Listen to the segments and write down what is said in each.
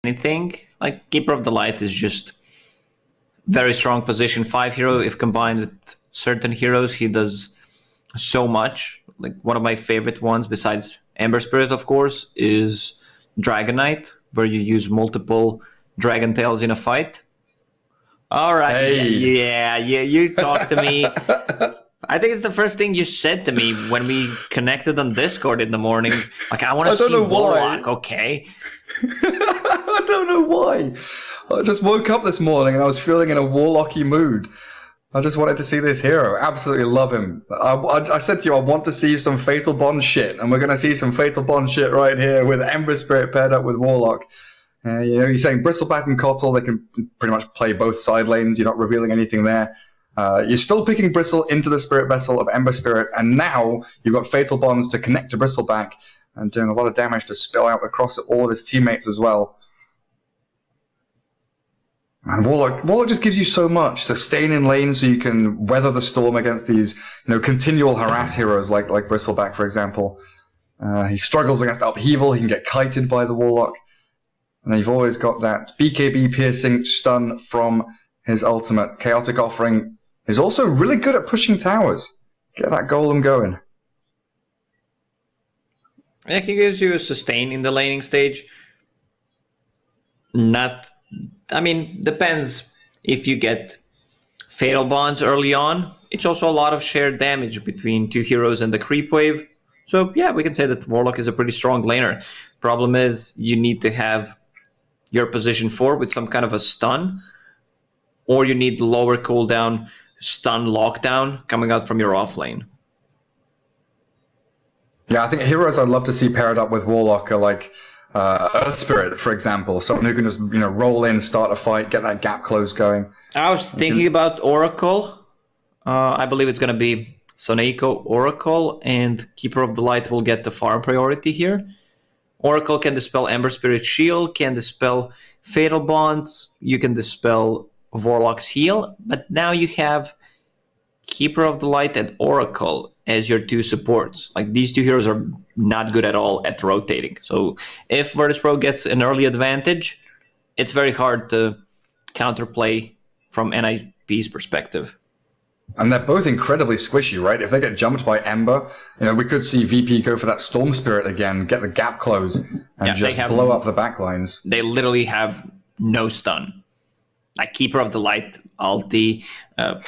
anything. Like Keeper of the Light is just very strong position 5 hero. If combined with certain heroes, he does so much. Like one of my favorite ones, besides Ember Spirit, of course, is Dragon Knight, where you use multiple Dragon Tails in a fight. All right, Hey. yeah, you talk to me. I think it's the first thing you said to me when we connected on Discord in the morning. Like, I want to see Warlock, okay? I don't know why. I just woke up this morning and I was feeling in a Warlocky mood. I just wanted to see this hero. Absolutely love him. I said to you, I want to see some Fatal Bond shit, and we're going to see some Fatal Bond shit right here with Ember Spirit paired up with Warlock. You're saying Bristleback and Kotl, they can pretty much play both side lanes. You're not revealing anything there. You're still picking Bristle into the Spirit Vessel of Ember Spirit, and now you've got Fatal Bonds to connect to Bristleback and doing a lot of damage to spill out across all of his teammates as well. And Warlock just gives you so much. Sustain in lane so you can weather the storm against these, continual harass heroes like Bristleback, for example. He struggles against Upheaval. He can get kited by the Warlock. And then you've always got that BKB piercing stun from his ultimate. Chaotic Offering is also really good at pushing towers. Get that golem going. Yeah, he gives you a sustain in the laning stage. Depends if you get Fatal Bonds early on. It's also a lot of shared damage between two heroes and the creep wave. So yeah, we can say that Warlock is a pretty strong laner. Problem is, you need to have your position 4 with some kind of a stun, or you need lower cooldown stun lockdown coming out from your off lane. Yeah, I think heroes I'd love to see paired up with Warlock are like Earth Spirit, for example. Someone who can just roll in, start a fight, get that gap close going. I was thinking about Oracle. I believe it's going to be Soneko Oracle, and Keeper of the Light will get the farm priority here. Oracle can dispel Ember Spirit Shield, can dispel Fatal Bonds, you can dispel Warlock's Heal, but now you have Keeper of the Light and Oracle as your two supports. Like, these two heroes are not good at all at rotating. So if Virtus.pro gets an early advantage, it's very hard to counterplay from NiP's perspective. And they're both incredibly squishy, right? If they get jumped by Ember, we could see VP go for that Storm Spirit again, get the gap close, and just blow up the backlines. They literally have no stun. Like Keeper of the Light, Ulti,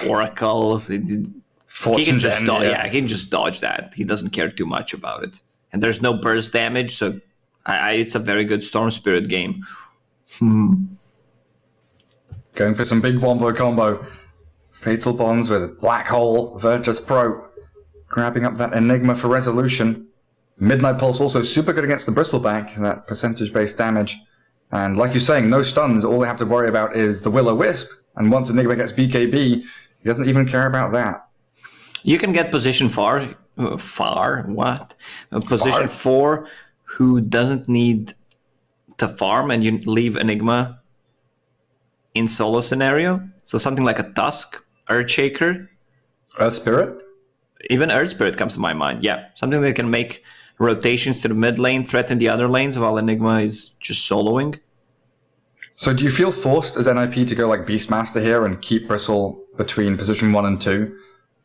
Oracle, he can just he can just dodge that. He doesn't care too much about it. And there's no burst damage, so it's a very good Storm Spirit game. Going for some big wombo combo. Fatal Bonds with Black Hole, Virtus.pro grabbing up that Enigma for resolution. Midnight Pulse also super good against the Bristleback, that percentage-based damage. And like you're saying, no stuns, all they have to worry about is the Will-O-Wisp. And once Enigma gets BKB, he doesn't even care about that. You can get position Position 4, who doesn't need to farm, and you leave Enigma in solo scenario. So something like a Tusk, Earthshaker. Earth Spirit? Even Earth Spirit comes to my mind, yeah. Something that can make rotations to the mid lane, threaten the other lanes while Enigma is just soloing. So do you feel forced as NiP to go like Beastmaster here and keep Bristle between position 1 and 2?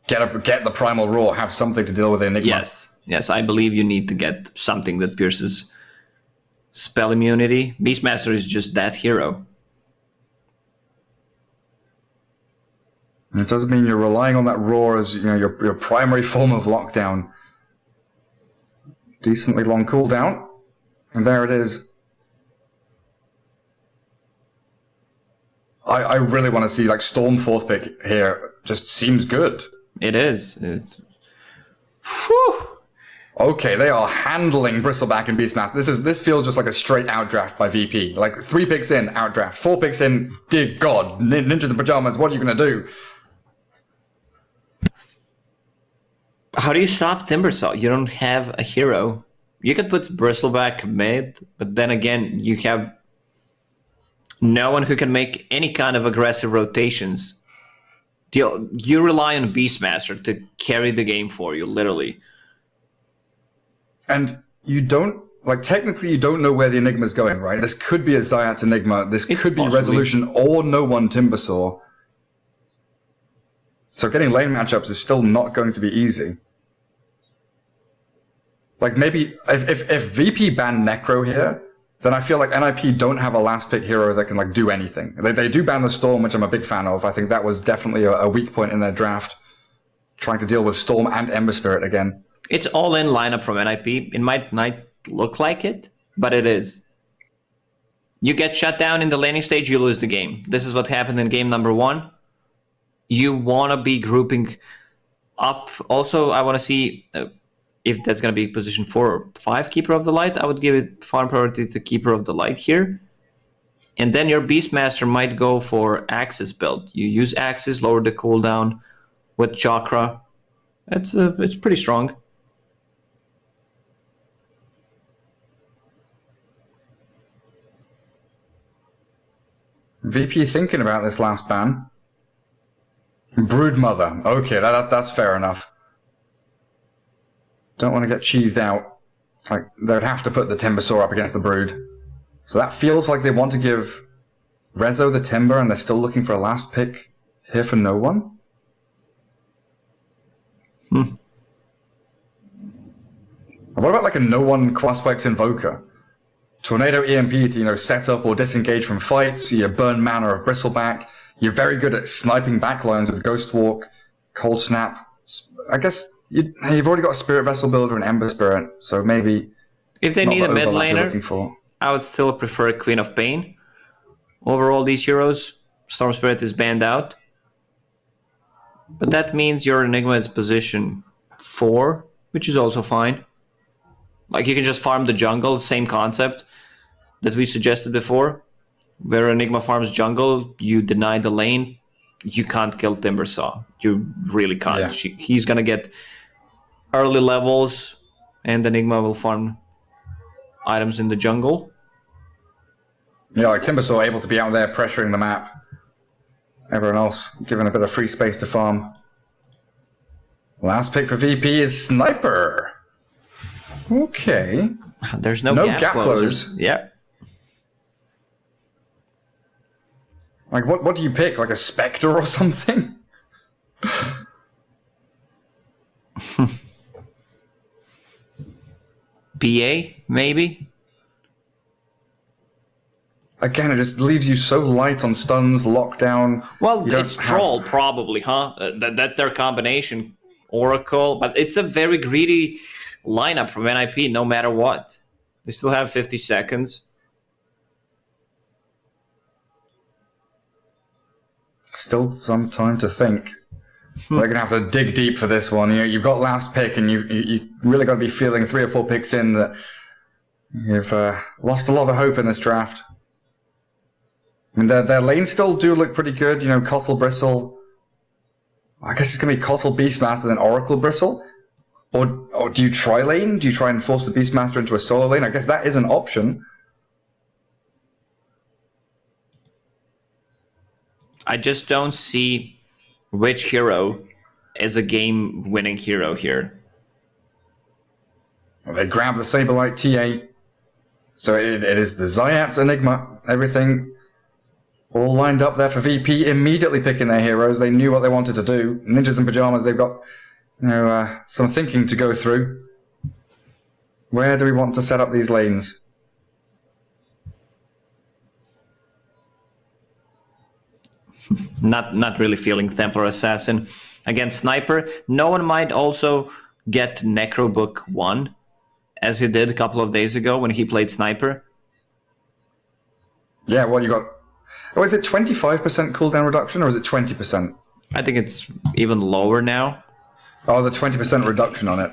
Get the Primal Roar, have something to deal with Enigma? Yes, I believe you need to get something that pierces spell immunity. Beastmaster is just that hero. And it does mean you're relying on that Roar as your primary form of lockdown. Decently long cooldown. And there it is. I really want to see like Storm 4th pick here. Just seems good. It is. Okay, they are handling Bristleback and Beastmaster. This feels just like a straight outdraft by VP. Like 3 picks in, outdraft. 4 picks in, dear God, Ninjas in Pyjamas, what are you going to do? How do you stop Timbersaw? You don't have a hero. You could put Bristleback mid, but then again, you have no one who can make any kind of aggressive rotations. You rely on Beastmaster to carry the game for you, literally. And you don't like, technically you don't know where the Enigma's going, right? This could be a Zayat's Enigma. This could be possibly. Resolution or no one Timbersaw. So getting lane matchups is still not going to be easy. Like, maybe if VP ban Necro here, then I feel like NiP don't have a last pick hero that can, like, do anything. They do ban the Storm, which I'm a big fan of. I think that was definitely a weak point in their draft, trying to deal with Storm and Ember Spirit again. It's all-in lineup from NiP. It might not look like it, but it is. You get shut down in the laning stage, you lose the game. This is what happened in game number 1. You want to be grouping up. Also, I want to see if that's going to be position 4 or 5 Keeper of the Light. I would give it farm priority to Keeper of the Light here. And then your Beastmaster might go for Axis build. You use Axis, lower the cooldown with Chakra. It's pretty strong. VP thinking about this last ban. Broodmother. Okay, that's fair enough. Don't want to get cheesed out. Like, they'd have to put the Timbersaw up against the Brood. So that feels like they want to give Rezo the Timber, and they're still looking for a last pick here for no one? What about, like, a no one Quaspex Invoker? Tornado EMP to, set up or disengage from fights. You burn mana of Bristleback. You're very good at sniping backlines with Ghost Walk, Cold Snap. I guess you've already got a Spirit Vessel builder and Ember Spirit, so maybe if they need a mid laner, for. I would still prefer Queen of Pain over all these heroes. Storm Spirit is banned out. But that means your Enigma is position 4, which is also fine. Like, you can just farm the jungle, same concept that we suggested before. Where Enigma farms jungle, you deny the lane, you can't kill Timbersaw. You really can't. Yeah. He's going to get early levels, and Enigma will farm items in the jungle. Yeah, like Timbersaw able to be out there pressuring the map. Everyone else given a bit of free space to farm. Last pick for VP is Sniper. Okay. There's no gap closers. Yeah. Like, what do you pick? Like a Spectre or something? BA, maybe? Again, it just leaves you so light on stuns, lockdown. Well, it's Troll, probably, huh? That's their combination. Oracle, but it's a very greedy lineup from NiP, no matter what. They still have 50 seconds. Still some time to think. They're going to have to dig deep for this one. You've got last pick, and you really got to be feeling 3 or 4 picks in that you've lost a lot of hope in this draft. I mean, their lanes still do look pretty good. Cottle Bristle. I guess it's going to be Cottle Beastmaster then Oracle Bristle. Or do you try lane? Do you try and force the Beastmaster into a solo lane? I guess that is an option. I just don't see which hero is a game-winning hero here. Well, they grab the Saberlight T8. So it is the Zayat's Enigma. Everything all lined up there for VP, immediately picking their heroes. They knew what they wanted to do. Ninjas in Pyjamas, they've got some thinking to go through. Where do we want to set up these lanes? Not really feeling Templar Assassin against Sniper. No one might also get Necro Book 1, as he did a couple of days ago when he played Sniper. Yeah, well, you got... Oh, is it 25% cooldown reduction, or is it 20%? I think it's even lower now. Oh, the 20% reduction on it.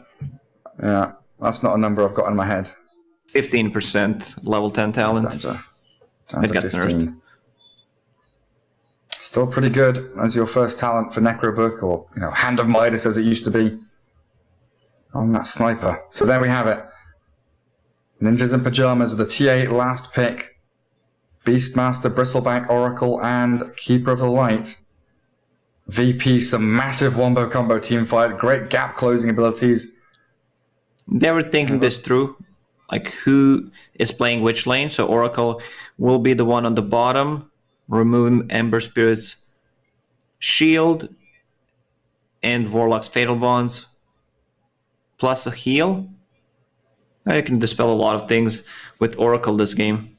Yeah, that's not a number I've got in my head. 15% level 10 talent. It got 15. nerfed. Still pretty good as your first talent for Necrobook, or Hand of Midas as it used to be on that Sniper. So there we have it. Ninjas in Pyjamas with a T8 last pick. Beastmaster, Bristleback, Oracle, and Keeper of the Light. VP, some massive wombo combo team fight. Great gap closing abilities. They were thinking this through. like who is playing which lane. So Oracle will be the one on the bottom, removing Ember Spirit's shield and Warlock's Fatal Bonds, plus a heal. You can dispel a lot of things with Oracle this game.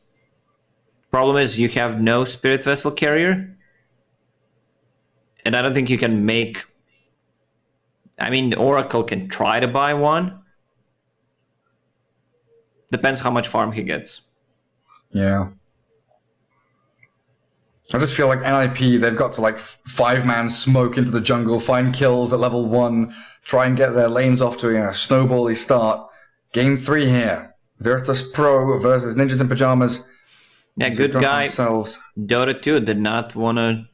Problem is you have no Spirit Vessel carrier, and I don't think you can make... I mean, Oracle can try to buy one. Depends how much farm he gets. Yeah. I just feel like NiP, they've got to like 5-man smoke into the jungle, find kills at level 1, try and get their lanes off to a snowbally start. Game 3 here. Virtus Pro versus Ninjas in Pyjamas. Yeah, good guy. Dota 2 did not want to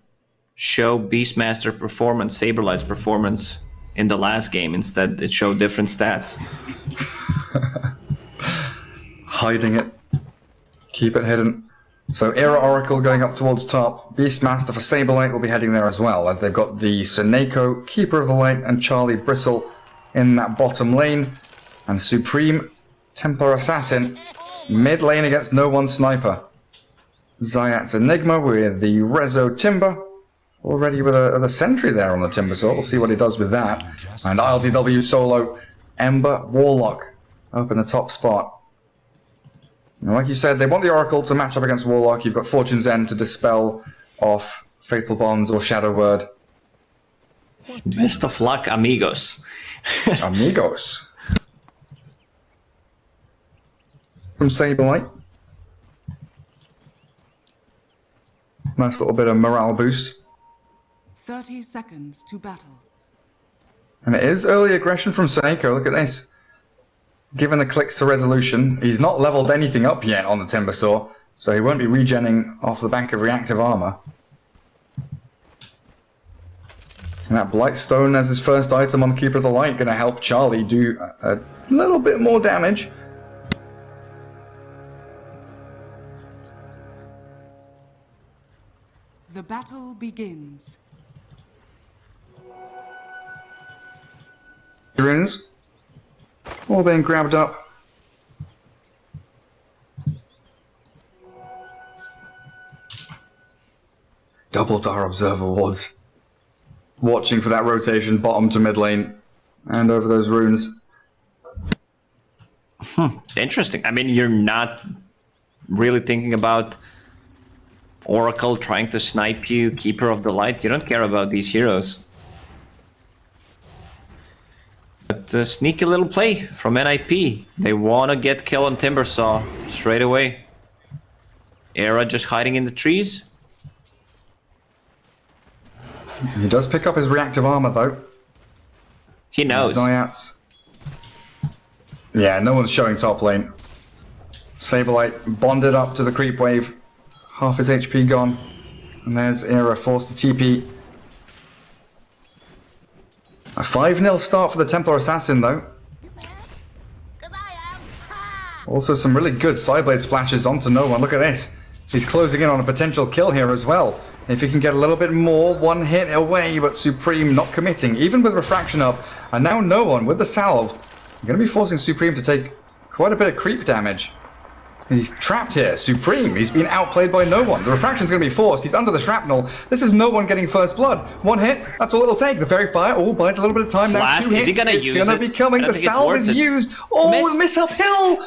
show Beastmaster performance, Saberlight's performance in the last game. Instead, it showed different stats. Hiding it. Keep it hidden. So Era Oracle going up towards top. Beastmaster for Saberlight will be heading there as well, as they've got the Suneko, Keeper of the Light, and Charlie Bristle in that bottom lane. And Supreme Templar Assassin mid lane against no one Sniper. Zayat's Enigma with the Rezo Timber. Already with a Sentry there on the Timber Sword. We'll see what he does with that. And ILTW solo Ember Warlock up in the top spot. And like you said, they want the Oracle to match up against Warlock. You've got Fortune's End to dispel off Fatal Bonds or Shadow Word. Best of luck, amigos. Amigos. From Saberlight. Nice little bit of morale boost. 30 seconds to battle. And it is early aggression from Suneko. Look at this. Given the clicks to resolution, he's not leveled anything up yet on the Timbersaw, so he won't be regenning off the back of reactive armor. And that Blightstone as his first item on Keeper of the Light, going to help Charlie do a little bit more damage. The battle begins. Runes. All being grabbed up. Double Dar Observer wards. Watching for that rotation bottom to mid lane. And over those runes. Interesting. I mean, you're not really thinking about Oracle trying to snipe you, Keeper of the Light. You don't care about these heroes. But a sneaky little play from NiP. They want to get kill on Timbersaw straight away. Era just hiding in the trees. He does pick up his reactive armor though. He knows. Zayats. Yeah, no one's showing top lane. Saberlight bonded up to the creep wave. Half his HP gone. And there's Era forced to TP. A 5-0 start for the Templar Assassin, though. Also some really good sideblade splashes onto no one. Look at this. He's closing in on a potential kill here as well. If he can get a little bit more, one hit away, but Supreme not committing, even with Refraction up. And now no one with the salve. Going to be forcing Supreme to take quite a bit of creep damage. He's trapped here. Supreme. He's been outplayed by no one. The refraction's going to be forced. He's under the shrapnel. This is no one getting first blood. One hit. That's all it'll take. The very fire. Oh, buys a little bit of time Flash. now. 2 hits. Is he gonna it's use going to it? be coming. The salve is used. Oh, miss uphill.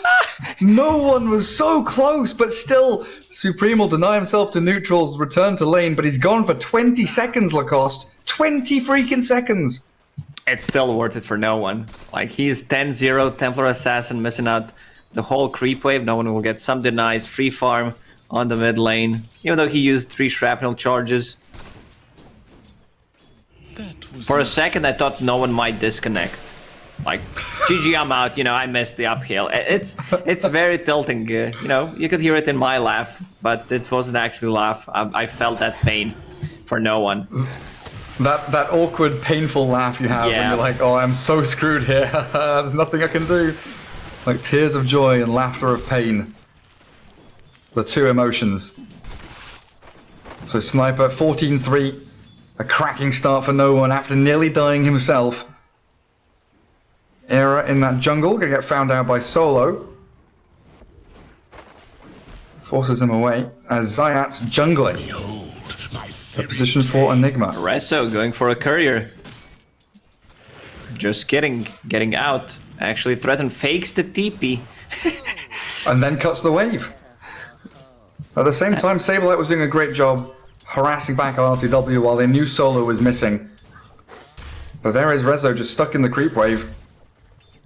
No one was so close, but still, Supreme will deny himself to neutrals, return to lane, but he's gone for 20 seconds, Lacoste. 20 freaking seconds. It's still worth it for no one. Like, he's 10-0, Templar Assassin missing out the whole creep wave. No one will get some denies, free farm on the mid lane, even though he used 3 shrapnel charges. For a second I thought no one might disconnect. Like, GG, I'm out, you know, I missed the uphill. It's very tilting, you know, you could hear it in my laugh, but it wasn't actually laugh. I felt that pain for no one. That awkward, painful laugh you have when you're like, oh, I'm so screwed here. There's nothing I can do. Like tears of joy and laughter of pain. The two emotions. So Sniper, 14-3. A cracking start for no one after nearly dying himself. Era in that jungle, gonna get found out by Solo. forces him away as Zayat's jungling. The position for Enigma. Rezo going for a courier. Just kidding. Getting out. Actually threatened, fakes the TP. And then cuts the wave. At the same time, Saberlight was doing a great job harassing back on RTW while their new solo was missing. But there is Rezo just stuck in the creep wave.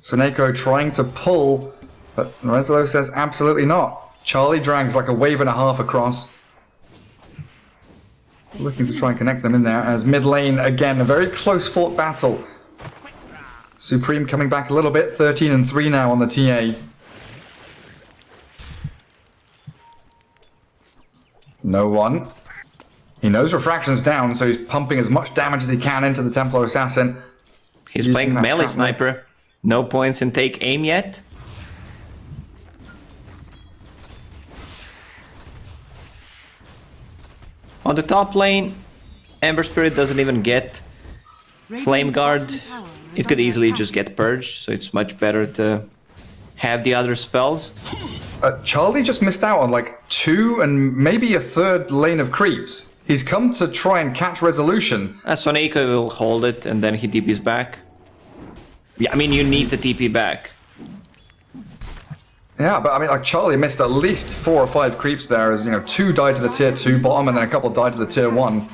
Soneko trying to pull, but Rezo says absolutely not. Charlie drags like a wave and a half across. Looking to try and connect them in there as mid lane, again, a very close fought battle. Supreme coming back a little bit, 13-3 now on the TA. No one. He knows Refraction's down, so he's pumping as much damage as he can into the Templar Assassin. He's playing melee sniper. No points in take aim yet. On the top lane, Ember Spirit doesn't even get Flame Guard. It could easily just get purged, so it's much better to have the other spells. Charlie just missed out on like 2 and maybe a third lane of creeps. He's come to try and catch Resolution. Soneko will hold it and then he TP's back. Yeah, I mean, you need the TP back. Yeah, but I mean, like Charlie missed at least 4 or 5 creeps there as, you know, 2 died to the tier 2 bottom and then a couple died to the tier 1.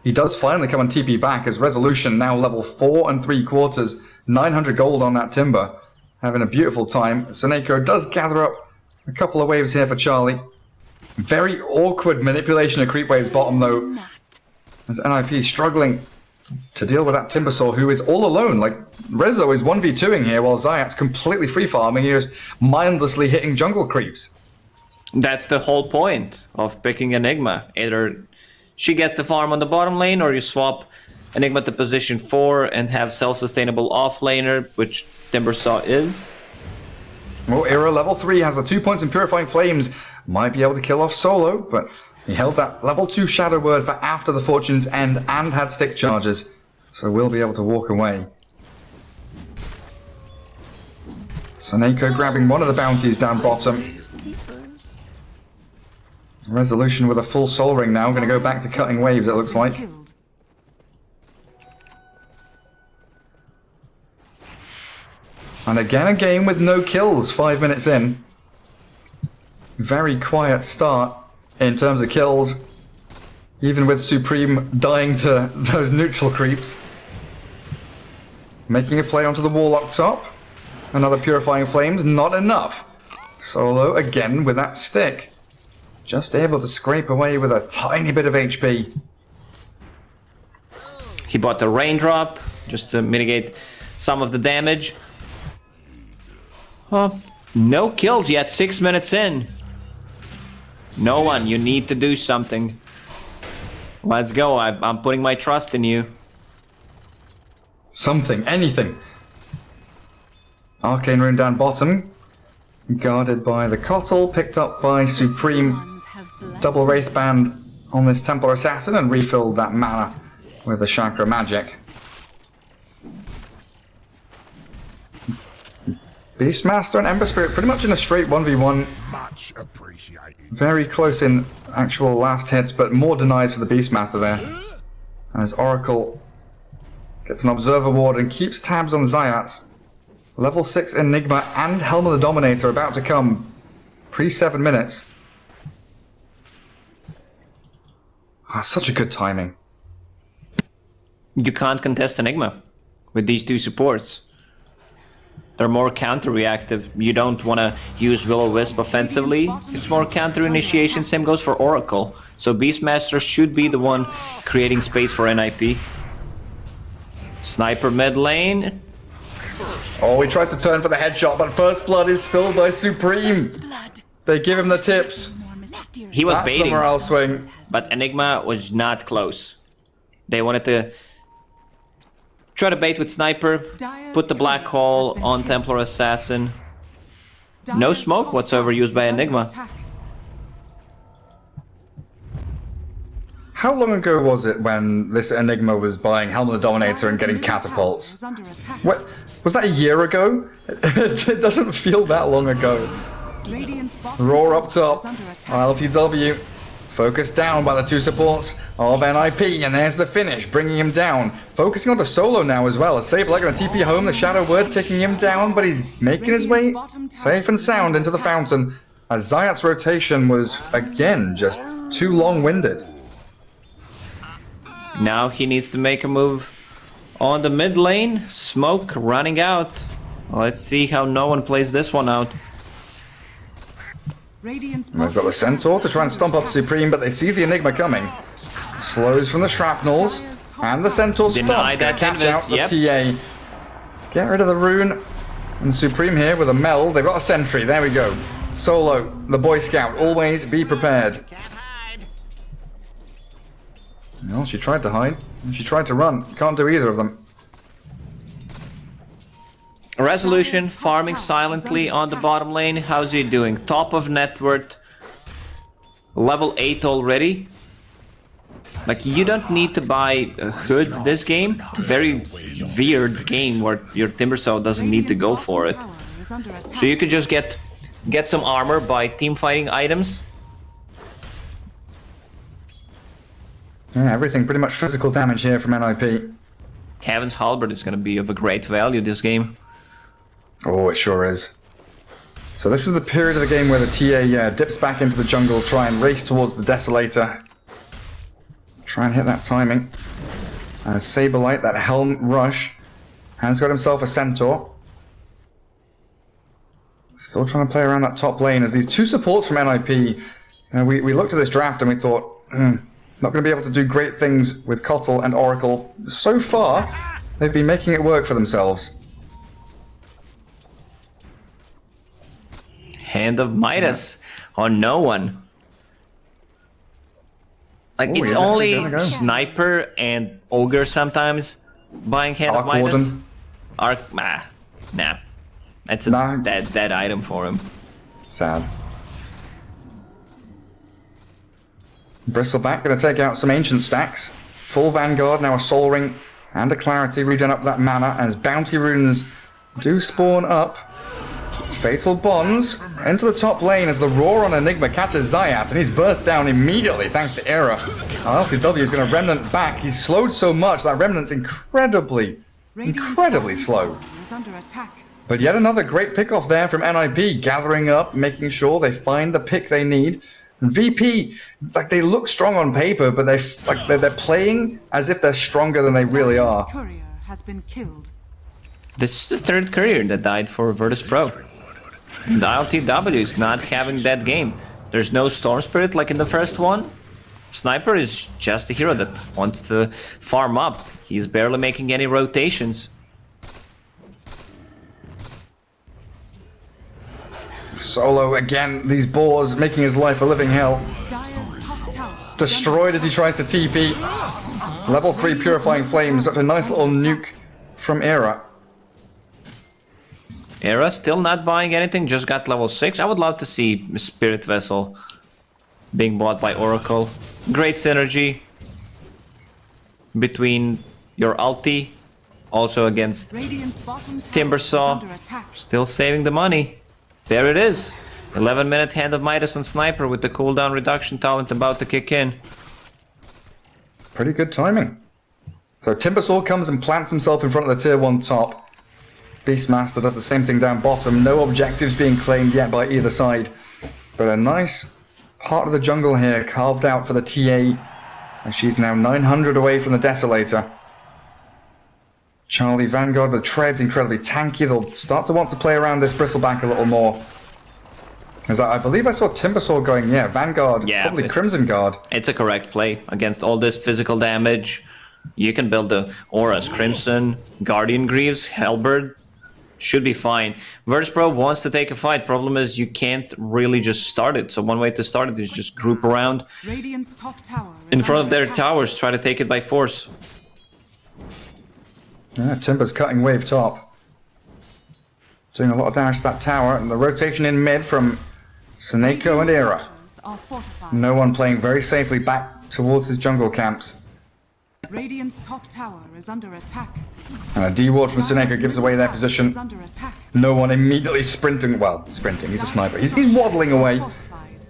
He does finally come on TP back as Resolution now level 4 3/4, 900 gold on that Timber. Having a beautiful time. Soneko does gather up a couple of waves here for Charlie. Very awkward manipulation of creep waves bottom though. As NiP struggling to deal with that Timbersaw who is all alone. Like, Rezo is 1v2ing here while Zayat's completely free farming. He's mindlessly hitting jungle creeps. That's the whole point of picking Enigma. Either she gets the farm on the bottom lane, or you swap Enigma to position 4 and have self-sustainable offlaner, which Timbersaw is. Well, Era level 3 has the 2 points in Purifying Flames. Might be able to kill off Solo, but he held that level 2 Shadow Word for after the Fortune's End and had stick charges, so we'll be able to walk away. Soneko grabbing one of the bounties down bottom. Resolution with a full Soul Ring now. Going to go back to cutting waves, it looks like. And again a game with no kills 5 minutes in. Very quiet start in terms of kills. Even with Supreme dying to those neutral creeps. Making a play onto the Warlock top. Another Purifying Flames, not enough. Solo again with that stick. Just able to scrape away with a tiny bit of HP. He bought the Raindrop just to mitigate some of the damage. No kills yet, 6 minutes in. No one, you need to do something. Let's go, I'm putting my trust in you. Something, anything. Arcane Rune down bottom. Guarded by the Kotl, picked up by Supreme. Double Wraith Band on this Templar Assassin and refilled that mana with the Chakra Magic. Beastmaster and Ember Spirit pretty much in a straight 1v1. Much appreciated. Very close in actual last hits, but more denies for the Beastmaster there. As Oracle gets an Observer Ward and keeps tabs on Zayats. Level 6 Enigma and Helm of the Dominator about to come. Pre-7 minutes. Such a good timing. You can't contest Enigma with these two supports. They're more counter-reactive. You don't want to use Will-O-Wisp offensively. It's more counter-initiation. Same goes for Oracle. So Beastmaster should be the one creating space for NiP. Sniper mid lane. Oh, he tries to turn for the headshot, but first blood is spilled by Supreme. They give him the tips. He was That's baiting, the morale swing. but Enigma was not close. They wanted to try to bait with Sniper, put the Black Hole on Templar Assassin. No smoke whatsoever used by Enigma. How long ago was it when this Enigma was buying Helm of the Dominator and getting catapults? What, was that a year ago? It doesn't feel that long ago. Radiant's bottom Roar up tower top. is under attack. LTW focused down by the two supports of NiP, and there's the finish, bringing him down. Focusing on the solo now as well. As Sableye going to TP home, the Shadow Word taking him down, but he's making his way safe and sound into the fountain. As Zayat's rotation was, again, just too long-winded. Now he needs to make a move on the mid lane. Smoke running out. Let's see how no one plays this one out. Radiant's They've got the Centaur to try and stomp up Supreme, but they see the Enigma coming. Slows from the shrapnels, and the Centaur Deny stopped. that Catch canvas, out the yep. TA. Get rid of the rune. And Supreme here with a meld. They've got a sentry. There we go. Solo, the Boy Scout. Always be prepared. Well, she tried to hide. She tried to run. Can't do either of them. Resolution farming silently on the bottom lane. How's he doing? Top of net worth. Level 8 already. Like, you don't need to buy a hood this game. Very weird game where your Timbersaw doesn't need to go for it. So you could just get some armor by team fighting items. Yeah, everything pretty much physical damage here from NiP. Heaven's Halberd is going to be of a great value this game. Oh, it sure is. So this is the period of the game where the TA dips back into the jungle, try and race towards the Desolator. Try and hit that timing. Sableye, that Helm Rush, has got himself a Centaur. Still trying to play around that top lane as these two supports from NiP. We looked at this draft and we thought, not going to be able to do great things with Kotl and Oracle. So far, they've been making it work for themselves. Hand of Midas on no one. Like, Oh, it's he's only actually gonna go. Sniper and Ogre sometimes buying Hand of Arc Midas. Warden. Nah. That's a Nah. dead item for him. Sad. Bristleback going to take out some ancient stacks. Full Vanguard, now a Soul Ring and a Clarity, regen up that mana as Bounty Runes do spawn up. Fatal Bonds into the top lane as the Roar on Enigma catches Zayat, and he's burst down immediately thanks to Era. LTW is going to Remnant back. He's slowed so much that Remnant's incredibly slow. Is under attack. But yet another great pick off there from NiP, gathering up, making sure they find the pick they need. And VP, like, they look strong on paper, but they're playing as if they're stronger than they really are. Courier has been killed. This is the third courier that died for Virtus Pro. The LTW is not having that game. There's no Storm Spirit like in the first one. Sniper is just a hero that wants to farm up. He's barely making any rotations. Solo again, these boars making his life a living hell. Dire's top tower. Destroyed as he tries to TP. Level 3 Purifying Flames, such a nice little nuke from Era. Era still not buying anything, just got level 6. I would love to see Spirit Vessel being bought by Oracle. Great synergy between your ulti, also against Radiant's bottom tower is Timbersaw. under attack. Still saving the money. There it is. 11-minute Hand of Midas on Sniper with the cooldown reduction talent about to kick in. Pretty good timing. So Timbersaw comes and plants himself in front of the tier 1 top. Beastmaster does the same thing down bottom. No objectives being claimed yet by either side. But a nice part of the jungle here carved out for the TA. And she's now 900 away from the Desolator. Charlie Vanguard with treads incredibly tanky. They'll start to want to play around this Bristleback a little more. Because I believe I saw Timbersaw going, Vanguard, Yeah, probably Crimson Guard. It's a correct play against all this physical damage. You can build the Auras, Crimson, Guardian Greaves, Halberd. Should be fine. Virtus Pro wants to take a fight. Problem is you can't really just start it. So one way to start it is just group around Radiant's top tower is in front of under their attack. towers. Try to take it by force. Yeah, Timber's cutting wave top. Doing a lot of damage to that tower. And the rotation in mid from Seneko and Era. Structures are fortified. No one playing very safely back towards his jungle camps. Radiant's top tower is under attack. And a D-ward from Seneko Dire's gives away middle their tower position. is under attack. No one immediately sprinting. Well, sprinting. He's a sniper. He's waddling away. Fortified.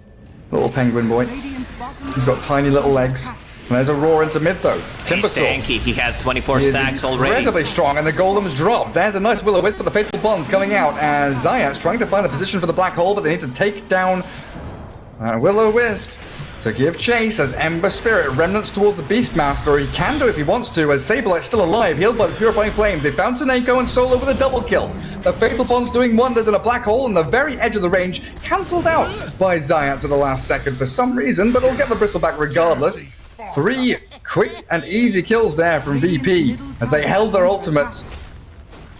Little penguin boy. Radiant's bottom He's got tiny little legs. And there's a roar into mid though. He's Timbersaw. tanky. He has 24 He is stacks already. incredibly strong, and the golem's drop. There's a nice will-o-wisp for the Fatal Bonds coming out as Zayat's trying to find a position for the black hole, but they need to take down will-o-wisp to give chase as Ember Spirit remnants towards the Beastmaster. He can do if he wants to, as Sablelight's still alive, healed by the Purifying Flames. They found Seneko and Solo with a double kill. The Fatal Bond's doing wonders in a black hole on the very edge of the range, cancelled out by Zayats at the last second for some reason, but they'll get the bristle back regardless. 3 quick and easy kills there from VP as they held their ultimates.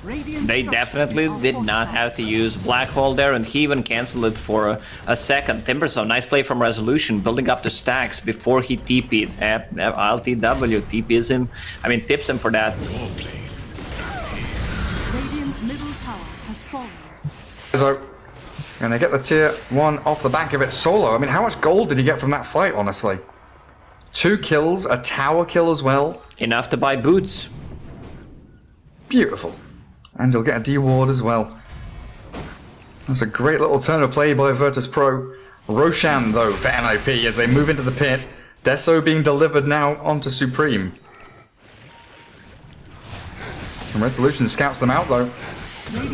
Radiant They structures definitely are did not fortified. have to use Black Hole there, and he even cancelled it for a second. Timbersaw, nice play from Resolution, building up the stacks before he TP'd. LTW TPs him, tips him for that. Radiant's middle tower has fallen. So, and they get the tier 1 off the back of it. Solo, how much gold did he get from that fight, honestly? 2 kills, a tower kill as well. Enough to buy boots. Beautiful. And you'll get a D-ward as well. That's a great little turn of play by Virtus Pro. Roshan, though, for NiP as they move into the pit. Deso being delivered now onto Supreme. And Resolution scouts them out, though.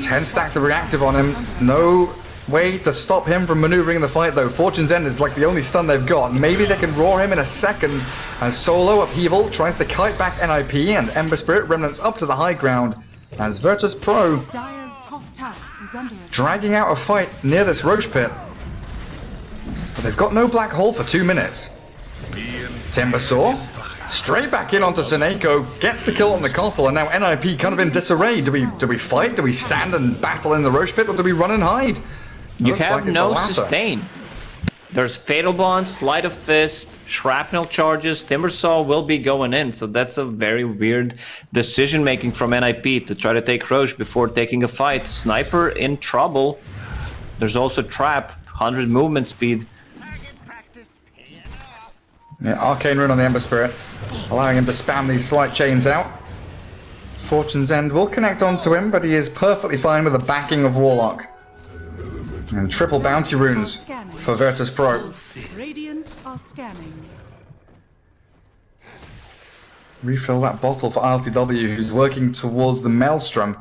10 stacks of reactive on him. No way to stop him from maneuvering in the fight, though. Fortune's End is like the only stun they've got. Maybe they can roar him in a second. As Solo Upheaval tries to kite back NiP, and Ember Spirit remnants up to the high ground. As Virtus Pro Dire's top tower is under attack. dragging out a fight near this Roche pit. But they've got no black hole for 2 minutes. Timbersaw straight back in onto Seneko, gets the kill on the console, and now NiP kind of in disarray. Do we fight? Do we stand and battle in the Roche pit, or do we run and hide? You Looks have like it's no the latter. sustain. There's Fatal Bond, Sleight of Fist, Shrapnel charges. Timbersaw will be going in, so that's a very weird decision making from NiP to try to take Roche before taking a fight. Sniper in trouble. There's also Trap, 100 movement speed. Yeah, Arcane Rune on the Ember Spirit, allowing him to spam these slight chains out. Fortune's End will connect onto him, but he is perfectly fine with the backing of Warlock. And triple bounty runes for Virtus Pro. Radiant are scanning. Refill that bottle for RTW, who's working towards the Maelstrom.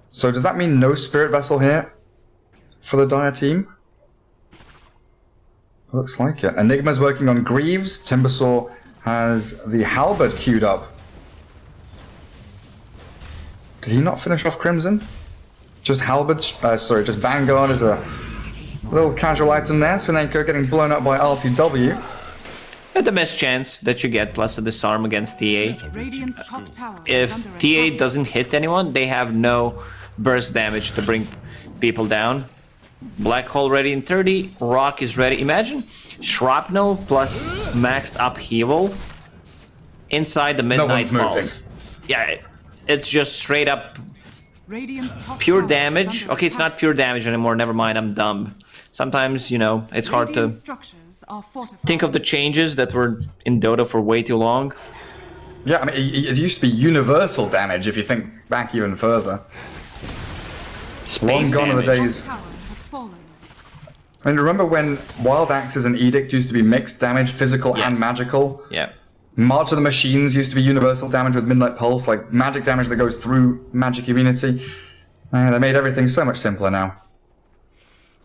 So does that mean no Spirit Vessel here for the Dire team? Looks like it. Enigma's working on Greaves. Timbersaw has the Halberd queued up. Did he not finish off Crimson? Just Halberd, just Vanguard is a little casual item there. Seneko getting blown up by RTW. At the best chance that you get, plus a disarm against TA. Radiant's top tower is If under TA attack. doesn't hit anyone, they have no burst damage to bring people down. Black Hole ready in 30, Rock is ready. Imagine Shrapnel plus maxed upheaval inside the Midnight one's moving. Pulse. Yeah, it's just straight up Radiant's top pure tower is damage. under Okay, it's not attack. pure damage anymore, never mind, I'm dumb. Sometimes, it's hard to Radiant structures are fortified. think of the changes that were in Dota for way too long. Yeah, it used to be universal damage if you think back even further. Long Space gone are the damage. days. Top tower has fallen. And remember when Wild Axes and Edict used to be mixed damage, physical and Yes. magical? Yeah. March of the Machines used to be universal damage with Midnight Pulse, like magic damage that goes through magic immunity. They made everything so much simpler now.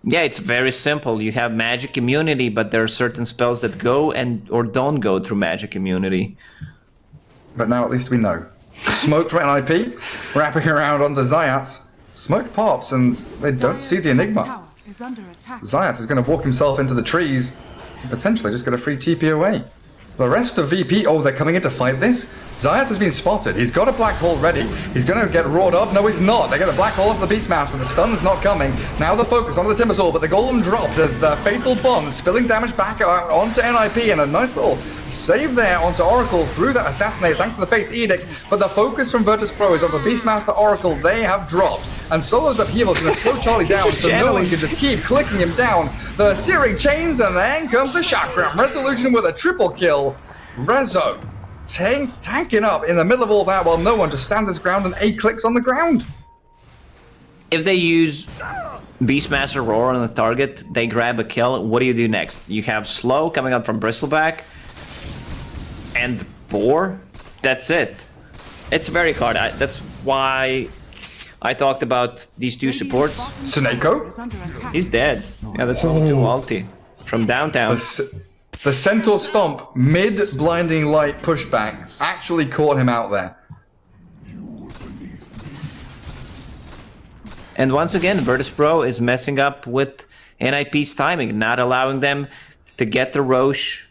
Yeah, it's very simple. You have magic immunity, but there are certain spells that go or don't go through magic immunity. But now at least we know. Smoke from NiP, wrapping around onto Zayats. Smoke pops and they don't Dire's see the top Enigma. tower is under attack. Zayats is going to walk himself into the trees and potentially just get a free TP away. The rest of VP, they're coming in to fight this. Zayats has been spotted. He's got a black hole ready. He's going to get roared up. No, he's not. They get the black hole up the Beastmaster. The stun's not coming. Now the focus onto the Timbersaw, but the golem dropped as the Fatal Bond spilling damage back onto NiP, and a nice little save there onto Oracle through that assassinate thanks to the Fate's Edict. But the focus from Virtus Pro is on the Beastmaster Oracle. They have dropped. And Solo's upheaval is going to slow Charlie down so no one can just keep clicking him down. The Searing Chains, and then comes the Chakram. Resolution with a triple kill. Rezo tanking up in the middle of all that while no one just stands his ground and A clicks on the ground. If they use Beastmaster Roar on the target, they grab a kill. What do you do next? You have Slow coming up from Bristleback and Boar. That's it. It's very hard. That's why I talked about these two supports. Suneko? Is under attack. He's dead. Yeah, that's level 2 ulti from downtown. The Centaur Stomp mid blinding light pushback actually caught him out there. And once again, Virtus Pro is messing up with NiP's timing, not allowing them to get the Roche.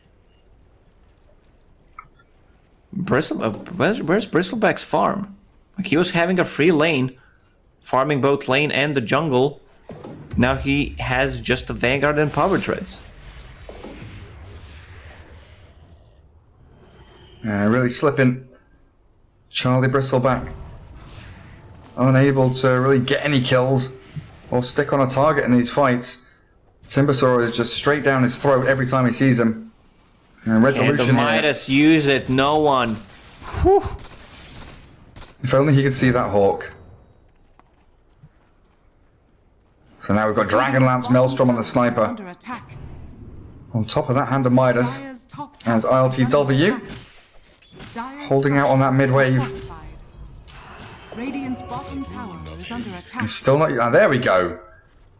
Where's Bristleback's farm? Like, he was having a free lane, farming both lane and the jungle. Now he has just the Vanguard and Power Treads. Really slipping. Charlie Bristleback unable to really get any kills or stick on a target in these fights. Timbersaw is just straight down his throat every time he sees him. And Resolution And the Midas use it, no one. Whew. If only he could see that Hawk. So now we've got Dragonlance Maelstrom on the Is sniper. under attack. On top of that, Hand of Midas Dire's top tower as is under ILTW. attack. Dire's Holding out on that structures mid-wave. are fortified. Radiant's bottom tower is under attack. He's still not. Oh, there we go.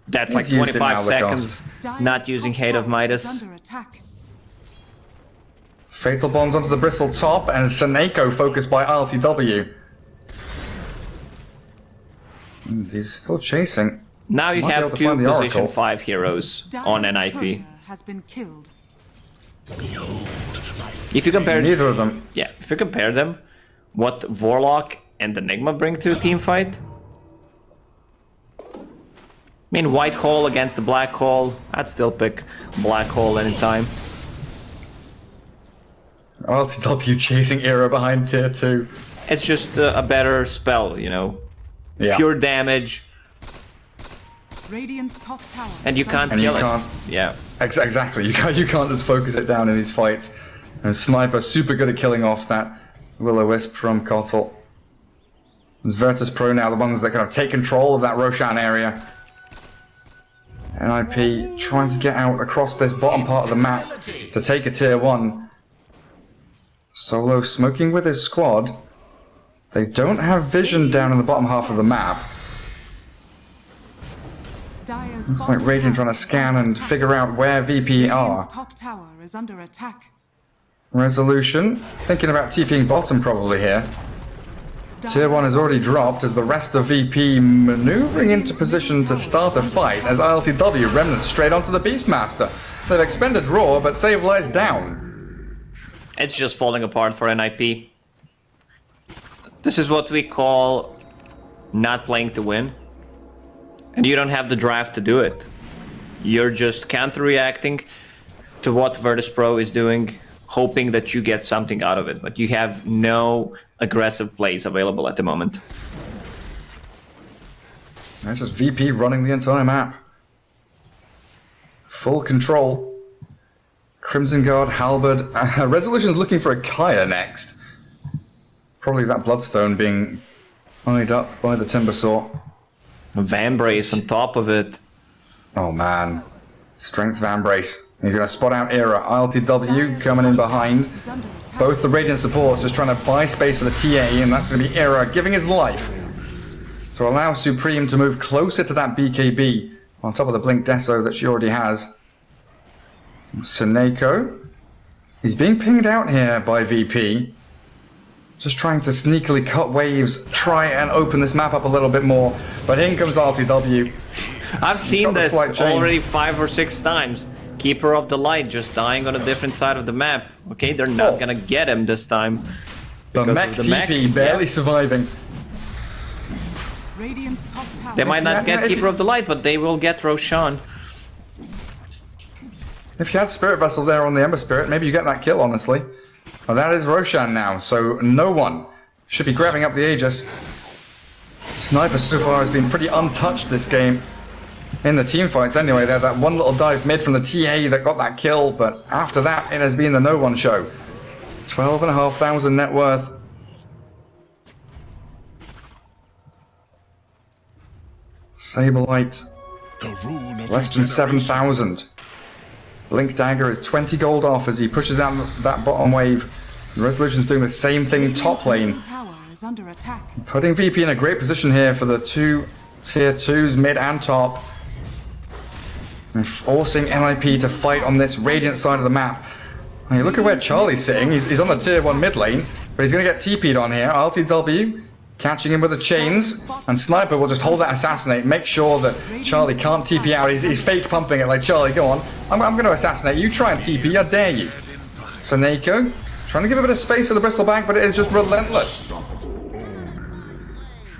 That's He's like used it 25 now, seconds Dire's not using top Hate of tower Midas. is under attack. Fatal Bombs onto the Bristle top, and Suneko focused by ILTW. He's still chasing. Now you Might be able have to find two the position Oracle. 5 heroes on Dire's NiP. courier has been killed. If you compare, Neither of them. yeah, if you compare them, what Warlock and Enigma bring to a team fight. I mean, White Hole against the Black Hole. I'd still pick Black Hole anytime. ILTW chasing Era behind tier 2. It's just a better spell, you know. Yeah. Pure damage, Radiant's top tower and you is can't under you kill can't. it. Yeah. Exactly. You can't just focus it down in these fights. And Sniper super good at killing off that Will-O-Wisp from Kotal. There's Virtus Pro now, the ones that kind of take control of that Roshan area. NiP trying to get out across this bottom part of the map to take a tier 1. Solo smoking with his squad. They don't have vision down in the bottom half of the map. Dire's It's like bottom Radiant tower trying to is scan under and attack. figure out where VP are. Radiant's top tower is under attack. Resolution, thinking about TPing bottom probably here. Tier 1 has already dropped as the rest of VP maneuvering into position to start a fight as ILTW remnant straight onto the Beastmaster. They've expended Roar but save lies down. It's just falling apart for NiP. This is what we call not playing to win. And you don't have the draft to do it. You're just counter-reacting to what Virtus Pro is doing, hoping that you get something out of it. But you have no aggressive plays available at the moment. That's just VP running the entire map. Full control. Crimson Guard, Halberd. Resolution's looking for a Kaya next. Probably that Bloodstone being eyed up by the Timbersaw. Vambrace on top of it. Oh man. Strength Vambrace. He's going to spot out Era. ILTW coming in behind. Is under attack. Both the Radiant supports just trying to buy space for the TA, and that's going to be Era giving his life to allow Supreme to move closer to that BKB on top of the Blink Deso that she already has. Suneko. He's being pinged out here by VP. Just trying to sneakily cut waves, try and open this map up a little bit more. But in comes RTW. I've seen got the this slight change. already 5 or 6 times. Keeper of the Light just dying on a different side of the map. Okay, they're not Oh. gonna get him this time. The because mech of the TP mech, barely yeah. surviving. Radiant's top tower. They might not Yeah, get if Keeper you- of the Light, but they will get Roshan. If you had Spirit Vessel there on the Ember Spirit, maybe you get that kill, honestly. Well, that is Roshan now, so no one should be grabbing up the Aegis. Sniper so far has been pretty untouched this game. In the team fights anyway, they had that one little dive mid from the TA that got that kill, but after that, it has been the no-one show. 12,500 net worth. Saberlight, The rune of less than regeneration. 7,000. Link Dagger is 20 gold off as he pushes out that bottom wave. Resolution's doing the same thing top lane. Middle tower is under attack. Putting VP in a great position here for the two tier 2s, mid and top. And forcing NiP to fight on this Radiant side of the map. Now, you look at where Charlie's sitting. He's on the tier 1 mid lane, but he's going to get TP'd on here. RTW catching him with the chains, and Sniper will just hold that assassinate, make sure that Charlie can't TP out. He's fake pumping it like, Charlie, go on. I'm going to assassinate you. Try and TP, I dare you. Soneko trying to give a bit of space for the Bristleback, but it is just relentless.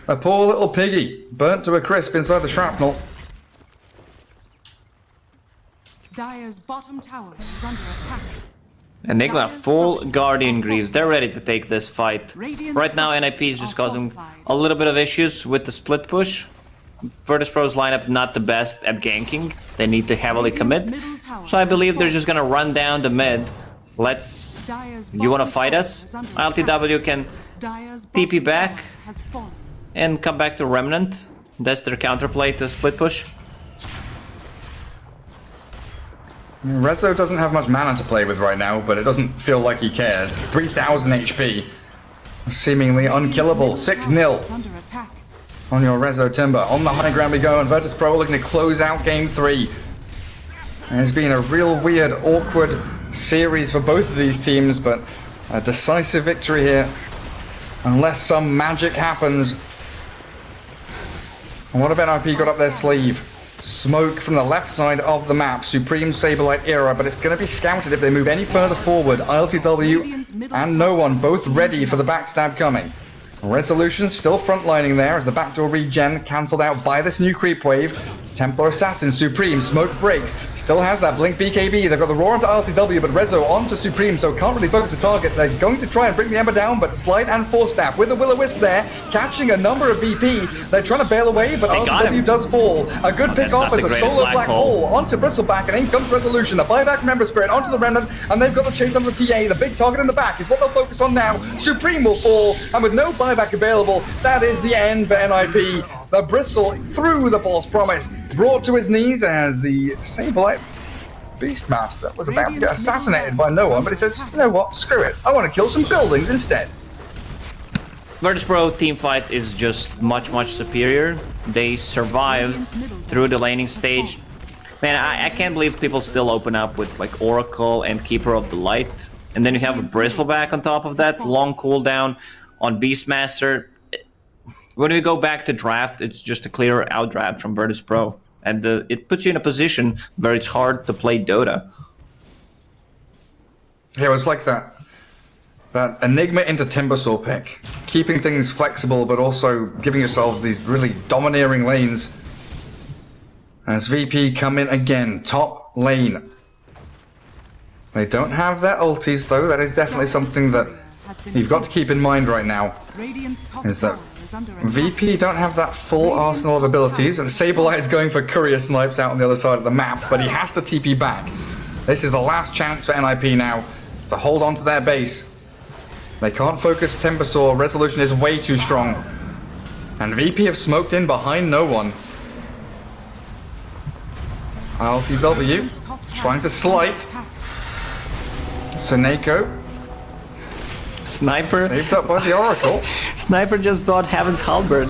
A poor little piggy, burnt to a crisp inside the shrapnel. Dire's bottom tower is under attack. Enigma full Guardian Greaves. They're ready to take this fight. Right now NiP is just causing a little bit of issues with the split push. Virtus.pro's lineup not the best at ganking. They need to heavily commit. So I believe they're just gonna run down the mid. You wanna fight us? LTW can TP back and come back to Remnant. That's their counterplay to split push. Rezo doesn't have much mana to play with right now, but it doesn't feel like he cares. 3,000 HP. Seemingly unkillable. 6-0 Under attack. on your Rezo Timber. On the high ground we go, and Virtus.pro looking to close out Game 3. And it's been a real weird, awkward series for both of these teams, but a decisive victory here. Unless some magic happens. And what have NiP got up their sleeve? Smoke from the left side of the map, Supreme Saberlight era, but it's going to be scouted if they move any further forward. ILTW and no one both ready for the backstab coming. Resolution still frontlining there as the backdoor regen cancelled out by this new creep wave. Templar Assassin, Supreme, smoke breaks, still has that blink BKB. They've got the roar onto ILTW, but Rezo onto Supreme, so can't really focus the target. They're going to try and bring the Ember down, but Slide and Force Staff with the Will-O-Wisp there, catching a number of VP. They're trying to bail away, but ILTW does fall. A good pick off as a solo black hole onto Bristleback, and in comes Resolution. A buyback from Ember Spirit onto the Remnant, and they've got the chase on the TA. The big target in the back is what they'll focus on now. Supreme will fall, and with no buyback available, that is the end for NiP. The Bristle through the false promise, brought to his knees as the Saberlight Beastmaster was about to get assassinated by no one, but he says, you know what, screw it, I want to kill some buildings instead. Virtus.pro team fight is just much superior. They survived through the laning stage. Man, I can't believe people still open up with like Oracle and Keeper of the Light. And then you have a Bristleback on top of that, long cooldown on Beastmaster. When we go back to draft, it's just a clear outdraft from Virtus.pro. And it puts you in a position where it's hard to play Dota. Yeah, it's like that Enigma into Timbersaw pick. Keeping things flexible, but also giving yourselves these really domineering lanes. As VP come in again, top lane. They don't have their ultis though, that is definitely something that you've got to keep in mind right now. Is that VP don't have that full arsenal of abilities, and Saberlight is going for courier snipes out on the other side of the map, but he has to TP back. This is the last chance for NiP now to hold on to their base. They can't focus Timbersaw, Resolution is way too strong. And VP have smoked in behind no one. LTW trying to slight. Soneko Sniper. saved up by the Oracle. Sniper just bought Heaven's Halberd.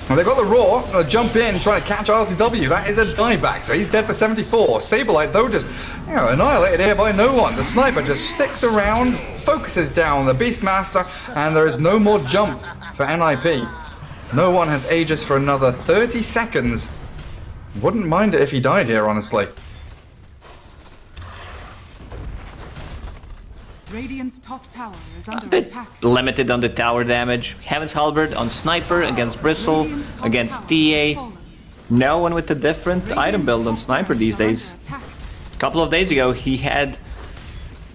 Well, they've got the Roar, jump in, trying to catch RTW. That is a dieback, so he's dead for 74. Saberlight, though, just annihilated here by no one. The Sniper just sticks around, focuses down the Beastmaster, and there is no more jump for NiP. No one has Aegis for another 30 seconds. Wouldn't mind it if he died here, honestly. Radiant's top tower is under A bit attack. limited on the tower damage. Heaven's Halberd on Sniper against Bristle, against TA. No one with a different item build on Sniper these days. A couple of days ago he had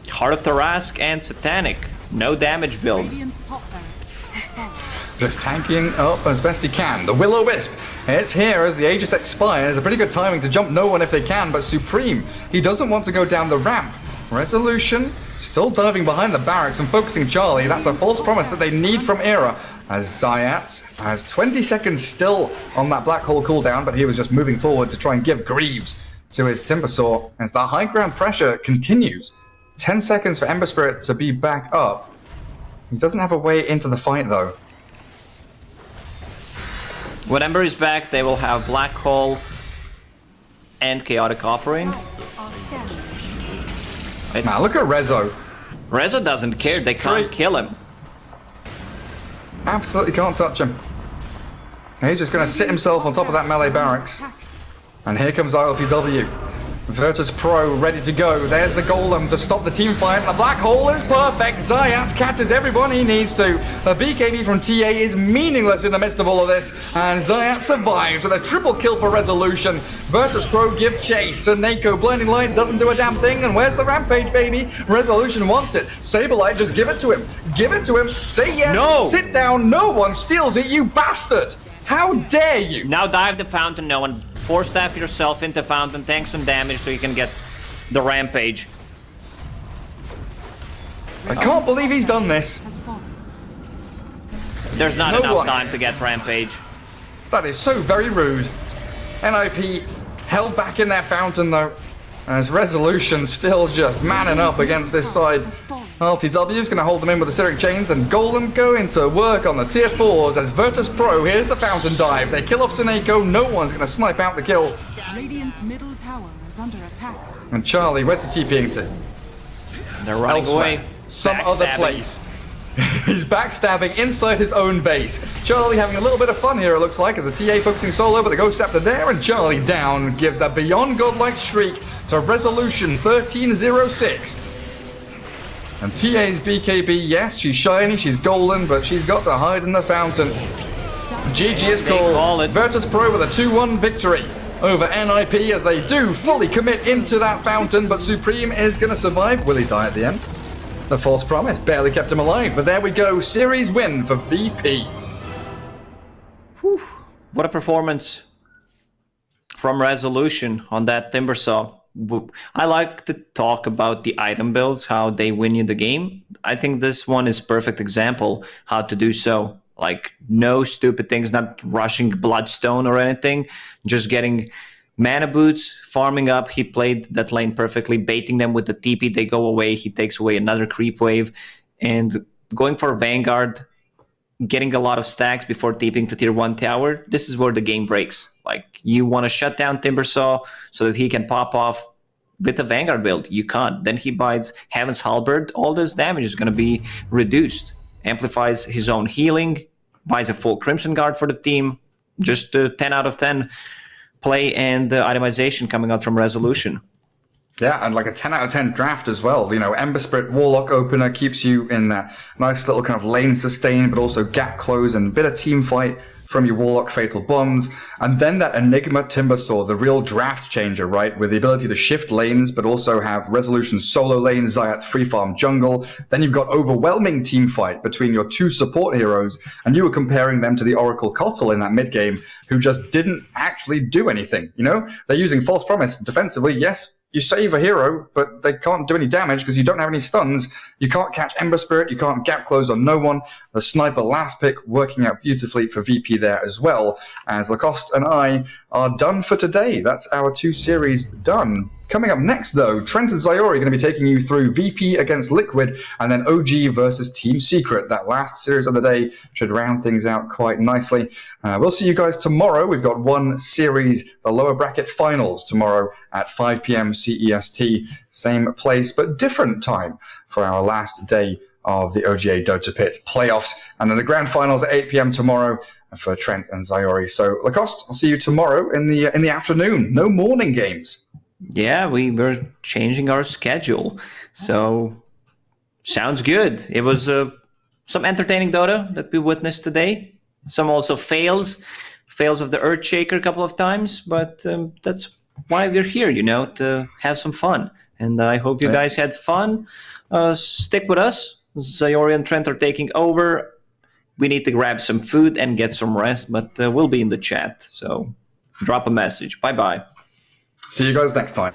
Heart of Tarask and Satanic. No damage build. Radiant's top barracks has fallen. Just tanking up as best he can. The Will-O-Wisp, it's here as the Aegis expires. A pretty good timing to jump no one if they can, but Supreme, he doesn't want to go down the ramp. Resolution still diving behind the barracks and focusing Charlie. That's a false promise that they need from Era. As Zayat has 20 seconds still on that black hole cooldown, but he was just moving forward to try and give Greaves to his Timbersaw as the high ground pressure continues. 10 seconds for Ember Spirit to be back up. He doesn't have a way into the fight though. When Ember is back, they will have Black Hole and Chaotic Offering. Now look at Rezo. Rezo doesn't care, they can't kill him. Absolutely can't touch him. He's just going to sit himself on top of that melee barracks. And here comes ILTW. Virtus Pro ready to go. There's the Golem to stop the team fight. The Black Hole is perfect. Zayat catches everyone he needs to. The BKB from TA is meaningless in the midst of all of this. And Zayat survives with a triple kill for Resolution. Virtus Pro give chase. Soneko Blinding Light doesn't do a damn thing. And where's the Rampage, baby? Resolution wants it. Saberlight, just give it to him. Give it to him. Say yes. No. Sit down. No one steals it, you bastard. How dare you? Now dive the fountain, no one. Force staff yourself into fountain, tank some damage so you can get the Rampage. I can't believe he's done this. There's not enough time to get Rampage. That is so very rude. NiP held back in their fountain though, as Resolution still just manning up against this side. LTW is going to hold them in with the Searing Chains, and Golem going to work on the tier 4s as Virtus Pro, here's the fountain dive. They kill off Soneko, no one's going to snipe out the kill. Radiant's middle tower is under attack. And Charlie, where's the TPing to? They're running Elsewhere. away. Some other place. He's backstabbing inside his own base. Charlie having a little bit of fun here, it looks like, as the TA focusing solo, but the Ghost Scepter there, and Charlie down gives a beyond godlike streak to Resolution 13-06. And TA's BKB, yes, she's shiny, she's golden, but she's got to hide in the fountain. GG is called. Virtus Pro with a 2-1 victory over NiP as they do fully commit into that fountain, but Supreme is going to survive. Will he die at the end? The false promise barely kept him alive, but there we go. Series win for VP. Whew. What a performance from Resolution on that Timbersaw. I like to talk about the item builds, how they win you the game. I think this one is perfect example how to do so. Like, no stupid things, not rushing Bloodstone or anything, just getting mana boots, farming up. He played that lane perfectly, baiting them with the TP, they go away, he takes away another creep wave, and going for Vanguard, getting a lot of stacks before TPing to tier 1 tower. This is where the game breaks. Like, you want to shut down Timbersaw so that he can pop off with a Vanguard build. You can't. Then he bites Heaven's Halberd. All this damage is going to be reduced. Amplifies his own healing. Buys a full Crimson Guard for the team. Just 10 out of 10 play and itemization coming out from Resolution. Yeah, and like a 10 out of 10 draft as well. You know, Ember Spirit Warlock opener keeps you in that nice little kind of lane sustain, but also gap close and a bit of team fight from your Warlock Fatal Bonds. And then that Enigma Timbersaw, the real draft changer, right? With the ability to shift lanes, but also have Resolution solo lane, Zayat's free farm jungle. Then you've got overwhelming team fight between your two support heroes, and you were comparing them to the Oracle Kotal in that mid game, who just didn't actually do anything. You know, they're using False Promise defensively, yes. You save a hero, but they can't do any damage because you don't have any stuns. You can't catch Ember Spirit, you can't gap close on no one. The Sniper last pick working out beautifully for VP there as well, as Lacoste and I are done for today. That's our 2 series done. Coming up next, though, Trent and Zayori are going to be taking you through VP against Liquid, and then OG versus Team Secret. That last series of the day should round things out quite nicely. We'll see you guys tomorrow. We've got one series, the lower bracket finals, tomorrow at 5 p.m. CEST. Same place, but different time for our last day of the OGA Dota Pit playoffs. And then the grand finals at 8 p.m. tomorrow for Trent and Zayori. So, Lacoste, I'll see you tomorrow in the afternoon. No morning games. Yeah, we were changing our schedule. So, sounds good. It was some entertaining Dota that we witnessed today. Some also fails of the Earthshaker a couple of times. But that's why we're here, you know, to have some fun. And I hope you guys had fun. Stick with us. Zayori and Trent are taking over. We need to grab some food and get some rest, but we'll be in the chat. So drop a message. Bye-bye. See you guys next time.